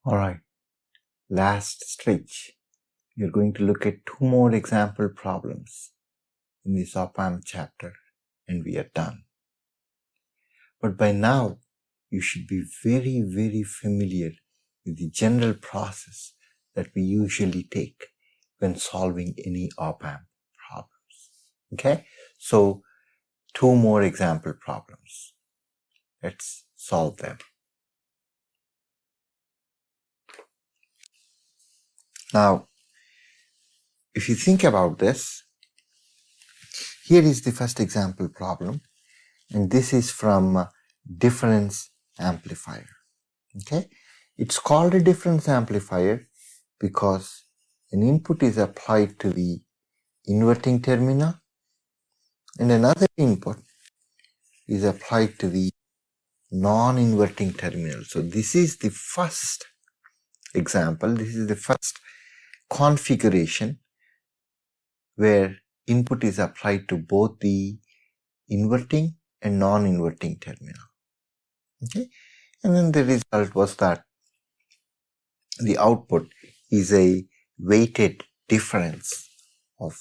Alright, last stretch. We're going to look at 2 more example problems in this op-amp chapter and we are done. But by now, you should be very familiar with the general process that we usually take when solving any op-amp problems. Okay? So, 2 more example problems. Let's solve them. Now, if you think about this, here is the first example problem, and this is from difference amplifier. Okay, it's called a difference amplifier because an input is applied to the inverting terminal and another input is applied to the non-inverting terminal. So this is the first example, this is the first configuration where input is applied to both the inverting and non-inverting terminal. Okay, and then the result was that the output is a weighted difference of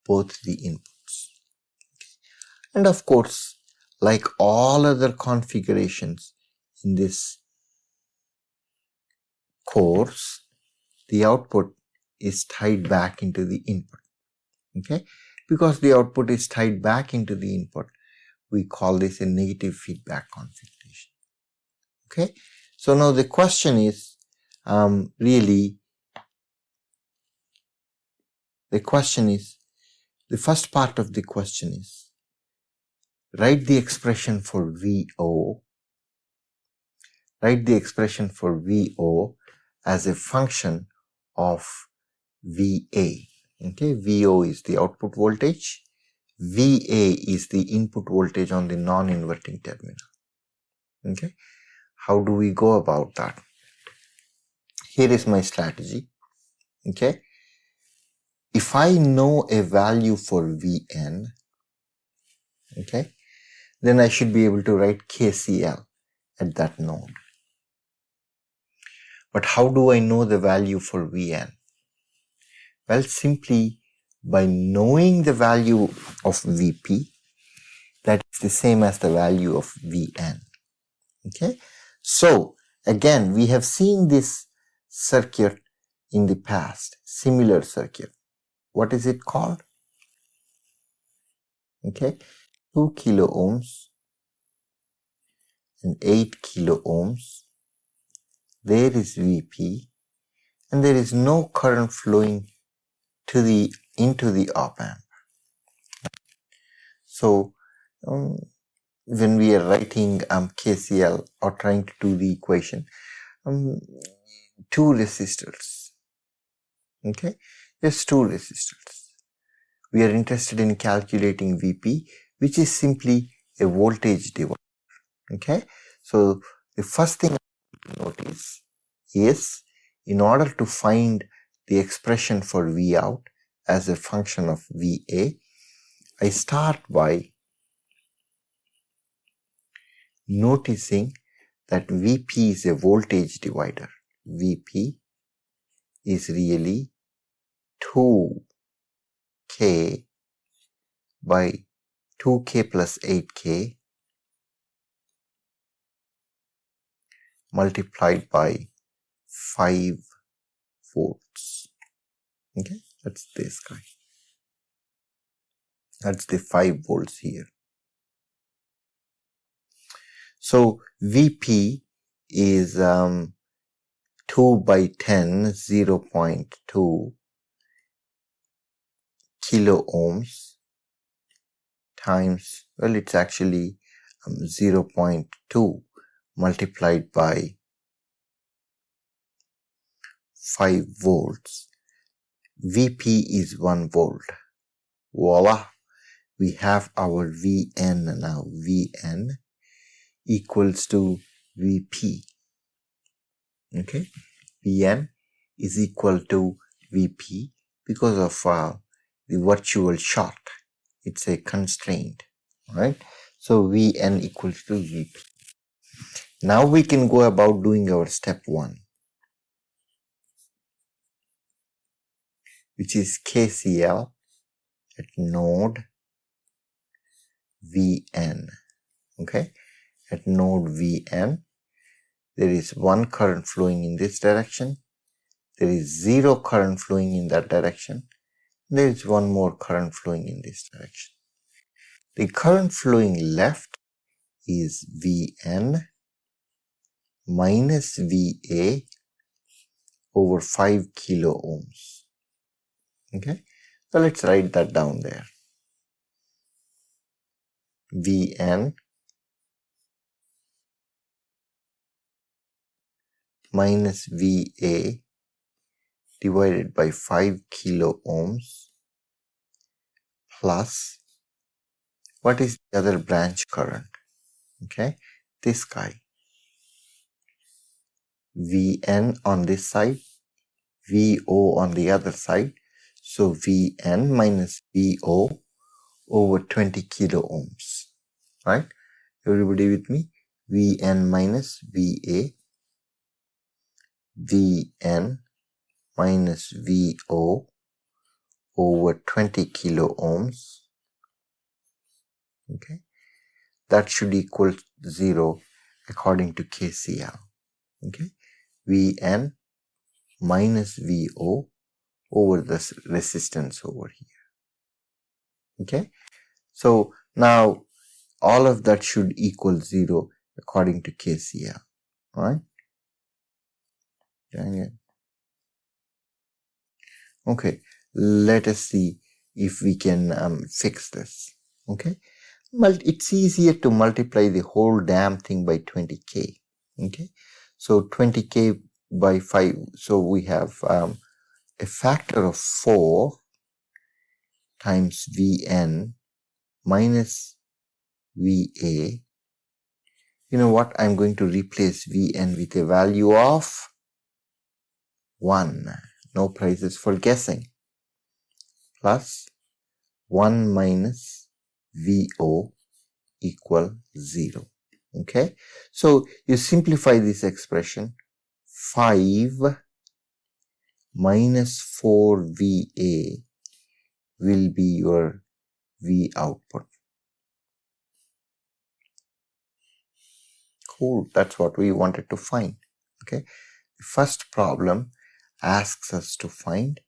both the inputs. And of course, like all other configurations in this course, the output is tied back into the input. Okay, because the output is tied back into the input, we call this a negative feedback configuration. Okay, so now the question is the first part of the question is, write the expression for VO. Write the expression for VO as a function of VA. Okay, VO is the output voltage. VA is the input voltage on the non-inverting terminal. Okay, how do we go about that? Here is my strategy. Okay, if I know a value for Vn, okay, then I should be able to write KCL at that node. But how do I know the value for Vn? Well, simply by knowing the value of Vp, that is the same as the value of Vn. Okay, so again, we have seen this circuit in the past, similar circuit. What is it called? Okay, 2 kilo ohms and 8 kilo ohms. There is Vp and there is no current flowing into the op-amp. So when we are writing KCL or trying to do the equation, 2 resistors, okay, just 2 resistors. We are interested in calculating Vp, which is simply a voltage divider. Okay, so the first thing I notice is, in order to find the expression for Vout as a function of Va, I start by noticing that Vp is a voltage divider. Vp is really 2k by 2k plus 8k multiplied by 5 volts. Okay, that's this guy. That's the 5 volts here. So Vp is 2 by 10, 0.2 kilo ohms times, well, it's actually 0.2 multiplied by 5 volts. Vp is 1 volt. Voila! We have our Vn now. Vn equals to Vp. Okay? Vn is equal to Vp because of the virtual short. It's a constraint. Right? So Vn equals to Vp. Now we can go about doing our step 1. which is KCL at node Vn. Okay, at node Vn, there is one current flowing in this direction, there is zero current flowing in that direction, there is one more current flowing in this direction. The current flowing left is Vn minus Va over 5 kilo ohms. Okay, so let's write that down there. Vn minus Va divided by 5 kilo ohms plus, what is the other branch current? Okay, this guy. Vn on this side, Vo on the other side. So Vn minus Vo over 20 kilo ohms. Right? Everybody with me? Vn minus Va, Vn minus Vo over 20 kilo ohms. Okay, that should equal 0 according to KCL. Okay, Vn minus Vo over the resistance over here. Okay, so now all of that should equal 0 according to KCL. Right? Okay, let us see if we can fix this. Okay, well, it's easier to multiply the whole damn thing by 20k. Okay, so 20k by 5, so we have a factor of 4 times Vn minus Va. You know what? I'm going to replace Vn with a value of 1. No prizes for guessing. Plus 1 minus Vo equal 0. Okay, so you simplify this expression. 5 minus 4 Va will be your V output. Cool, that's what we wanted to find. Okay, the first problem asks us to find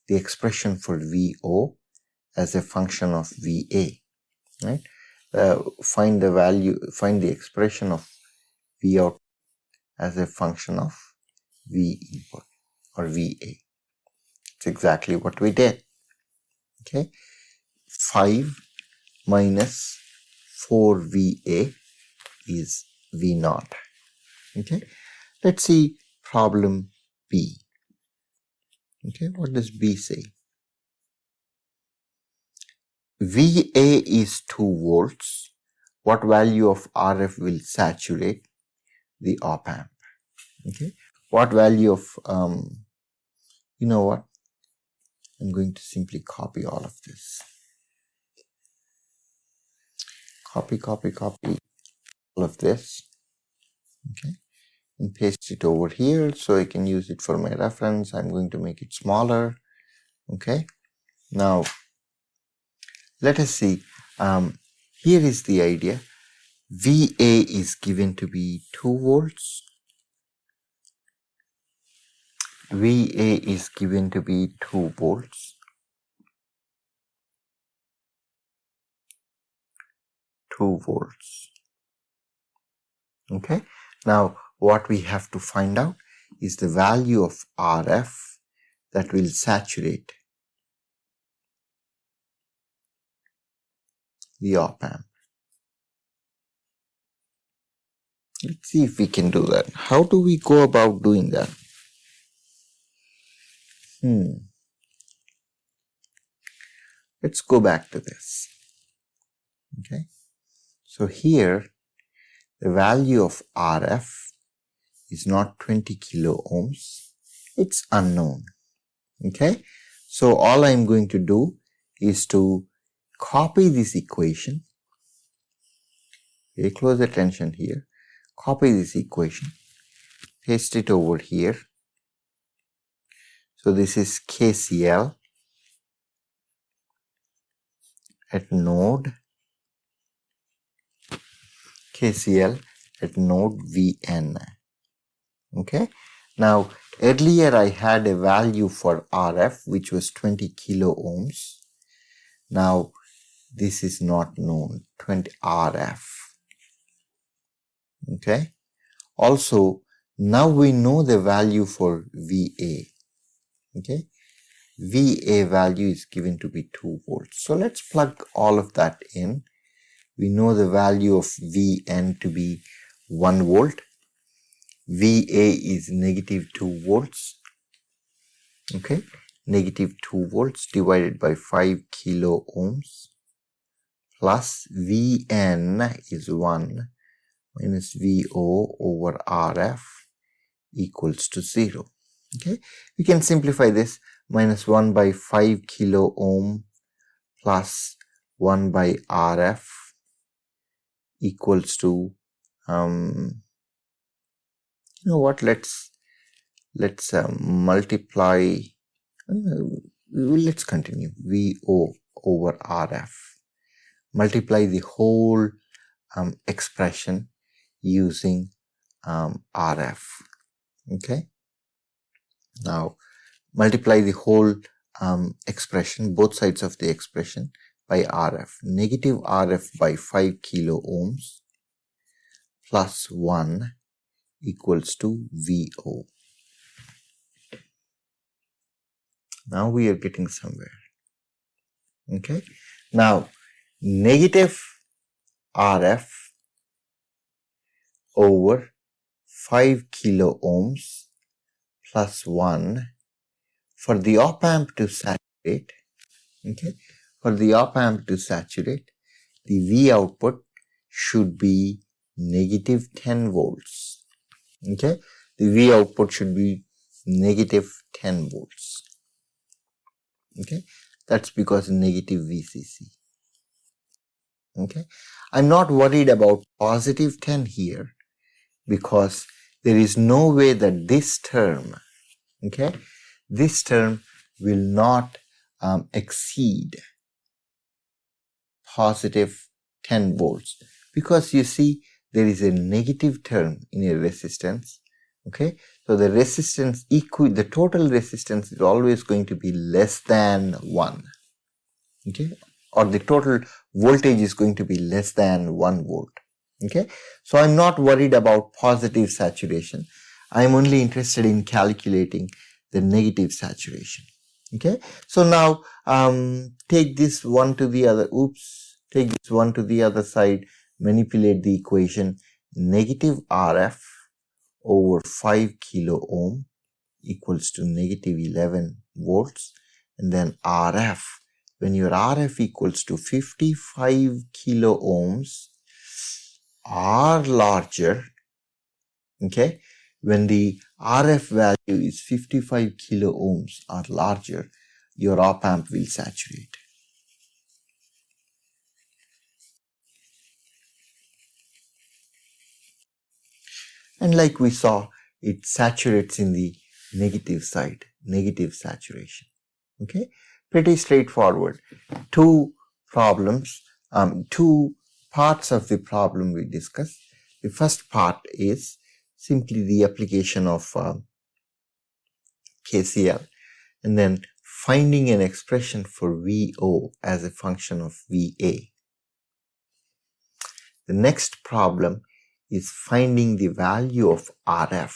the expression for Vo as a function of Va. Right? Find the expression of V out as a function of V input or Va. It's exactly what we did. Okay, 5 minus 4 Va is V naught. Okay, let's see problem B. Okay, what does B say? Va is 2 volts. What value of RF will saturate the op amp? Okay, what value of, you know what? I'm going to simply copy all of this. Copy all of this. Okay, and paste it over here so I can use it for my reference. I'm going to make it smaller. Okay, now let us see. Here is the idea. Va is given to be 2 volts. Va is given to be 2 volts. 2 volts. Okay, now what we have to find out is the value of RF that will saturate the op amp. Let's see if we can do that. How do we go about doing that? Let's go back to this. Okay, so here the value of RF is not 20 kilo ohms. It's unknown. Okay, so all I'm going to do is to copy this equation. Pay close attention here. Copy this equation. Paste it over here. So this is KCL at node KCL at node Vn. Okay. Now earlier I had a value for RF which was 20 kilo ohms. Now this is not known, 20 RF. Okay. Also now we know the value for VA. Okay. VA value is given to be 2 volts. So let's plug all of that in. We know the value of Vn to be 1 volt. VA is negative 2 volts. Okay, negative 2 volts divided by 5 kilo ohms plus Vn is 1 minus VO over RF equals to 0. Okay, we can simplify this. Minus 1 by 5 kilo ohm plus 1 by RF equals to you know what, let's multiply, let's continue, VO over RF, multiply the whole expression using RF. Okay, now multiply the whole expression, both sides of the expression, by RF. Negative RF by 5 kilo ohms plus 1 equals to VO. Now we are getting somewhere. Okay. Now negative RF over 5 kilo ohms plus 1 for the op amp to saturate. Okay. For the op amp to saturate, the V output should be negative 10 volts. Okay. The V output should be negative 10 volts. Okay. That's because negative VCC. Okay. I'm not worried about positive 10 here because there is no way that this term, okay, this term will not exceed positive 10 volts, because you see there is a negative term in a resistance. Okay, so the resistance the total resistance is always going to be less than 1. Okay, or the total voltage is going to be less than 1 volt. Okay, so I'm not worried about positive saturation. I'm only interested in calculating the negative saturation. Okay, so now take this one to the other, take this one to the other side, manipulate the equation. Negative RF over 5 kilo ohm equals to negative 11 volts, and then RF, when your RF equals to 55 kilo ohms or larger, okay, when the RF value is 55 kilo ohms or larger, your op amp will saturate. And like we saw, it saturates in the negative side, negative saturation. Okay, pretty straightforward. Two problems, two parts of the problem we discussed. The first part is simply the application of KCL, and then finding an expression for VO as a function of VA. The next problem is finding the value of RF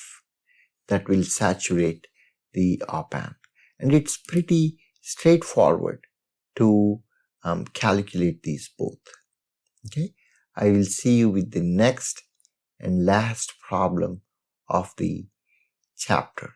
that will saturate the op amp. And it's pretty straightforward to calculate these both. Okay, I will see you with the next and last problem of the chapter.